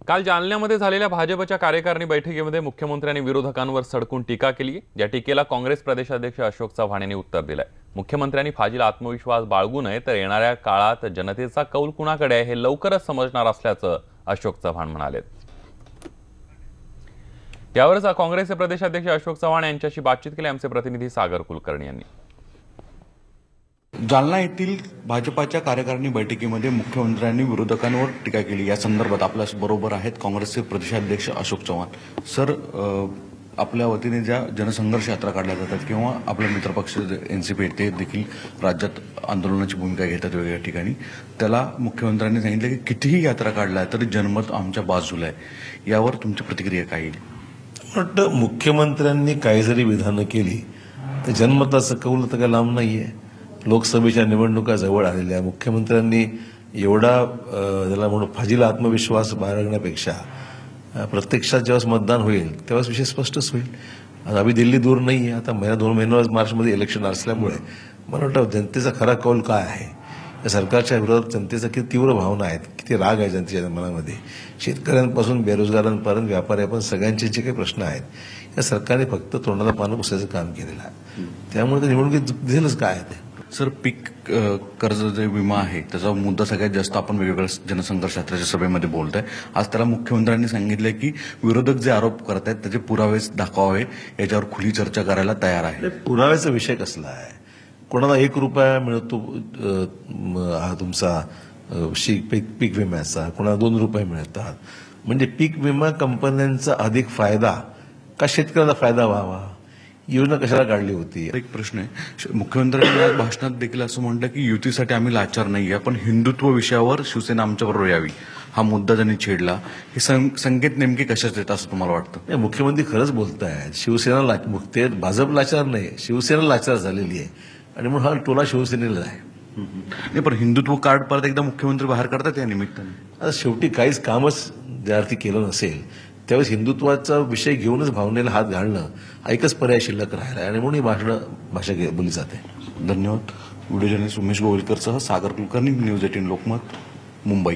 काल जालन्यामध्ये झालेल्या भाजपच्या कार्यकारिणी बैठकीमध्ये मुख्यमंत्र्यांनी विरोधकांवर सडकून टीका केली। या टीकेला काँग्रेस प्रदेशाध्यक्ष अशोक चव्हाण यांनी उत्तर दिलंय। मुख्यमंत्र्यांनी फाजील आत्मविश्वास बाळगू नये, तर येणाऱ्या काळात जनतेचा कौल कुणाकडे आहे हे लवकरच समजणार असल्याचं अशोक चव्हाण म्हणाले। यावरच काँग्रेसचे प्रदेशाध्यक्ष अशोक चव्हाण यांच्याशी बातचीत केली आमचे प्रतिनिधी सागर कुलकर्णी यांनी। जालना येथील भाजपाच्या कार्यकारिणी बैठकीमध्ये मुख्यमंत्र्यांनी विरोधकांवर टीका केली। या संदर्भात आपल्या बरोबर आहेत काँग्रेसचे प्रदेशाध्यक्ष अशोक चव्हाण सर। आपल्या वतीने ज्या जनसंघर्ष यात्रा काढल्या जातात किंवा आपले मित्रपक्ष एनसीपी ते देखील राज्यात आंदोलनाची भूमिका घेतात वेगवेगळ्या ठिकाणी, त्याला मुख्यमंत्र्यांनी सांगितलं की कितीही यात्रा काढल्या तरी जनमत आमच्या बाजूला आहे। यावर तुमची प्रतिक्रिया काय येईल? वाटतं मुख्यमंत्र्यांनी काही जरी विधानं केली तर जनमताचं कौल तर काही लांब नाहीये। लोकसभेच्या निवडणुका जवळ आलेल्या मुख्यमंत्र्यांनी एवढा त्याला म्हणून फाजील आत्मविश्वास बाळगण्यापेक्षा प्रत्यक्षात जेव्हा मतदान होईल तेव्हाच विषय स्पष्टच होईल। अभी दिल्ली दूर नाही आहे। आता महिना 2 महिन्यावर मार्चमध्ये इलेक्शन असल्यामुळे मला वाटतं जनतेचा खरा कौल काय आहे, या सरकारच्या विरोधात जनतेचा किती तीव्र भावना आहेत, किती राग आहे जनतेच्या मनामध्ये। शेतकऱ्यांपासून बेरोजगारांपर्यंत व्यापाऱ्यापर्यंत सगळ्यांचे जे काही प्रश्न आहेत या सरकारने फक्त तोंडाला पानं पुसायचं काम केलेलं आहे। त्यामुळे निवडणुकीत दिसेलच काय आहे ते। सर, पीक कर्ज जे विमा आहे त्याचा मुद्दा सगळ्यात जास्त आपण वेगवेगळ्या जनसंघर्ष यात्रेच्या सभेमध्ये बोलतोय। आज त्याला मुख्यमंत्र्यांनी सांगितलंय की विरोधक जे आरोप करत आहेत त्याचे पुरावे दाखवावे, याच्यावर खुली चर्चा करायला तयार आहे। पुराव्याचा विषय कसला आहे? कोणाला 1 रुपया मिळतो हा तुमचा पीक विम्याचा, कोणाला 2 रुपये मिळतात। म्हणजे पीक विमा कंपन्यांचा अधिक फायदा का शेतकऱ्याला फायदा व्हावा, योजना कशाला काढली होती? एक प्रश्न आहे, मुख्यमंत्र्यांनी आज भाषणात देखील असं म्हटलं की युतीसाठी आम्ही लाचार नाहीये, पण हिंदुत्व विषयावर शिवसेना आमच्याबरोबर यावी, हा मुद्दा त्यांनी छेडला। हे संकेत नेमके कशाचे आहेत असं तुम्हाला वाटतं? मुख्यमंत्री खरंच बोलतायत। शिवसेना ते भाजप लाचार नाही, शिवसेना लाचार झालेली आहे आणि म्हणून हा टोला शिवसेनेला आहे। नाही, पण हिंदुत्व कार्ड परत एकदा मुख्यमंत्री बाहेर काढतात या निमित्ताने। आता शेवटी काहीच कामच ज्या अर्थी केलं नसेल त्यावेळेस हिंदुत्वाचा विषय घेऊनच भावनेला हात घालणं हा एकच पर्याय शिल्लक राहिला आणि म्हणून ही भाषा बोलली जाते। धन्यवाद। व्हिडिओ जर्नलिस्ट उमेश गोविलकरसह सागर कुलकर्णी, न्यूज 18 लोकमत, मुंबई।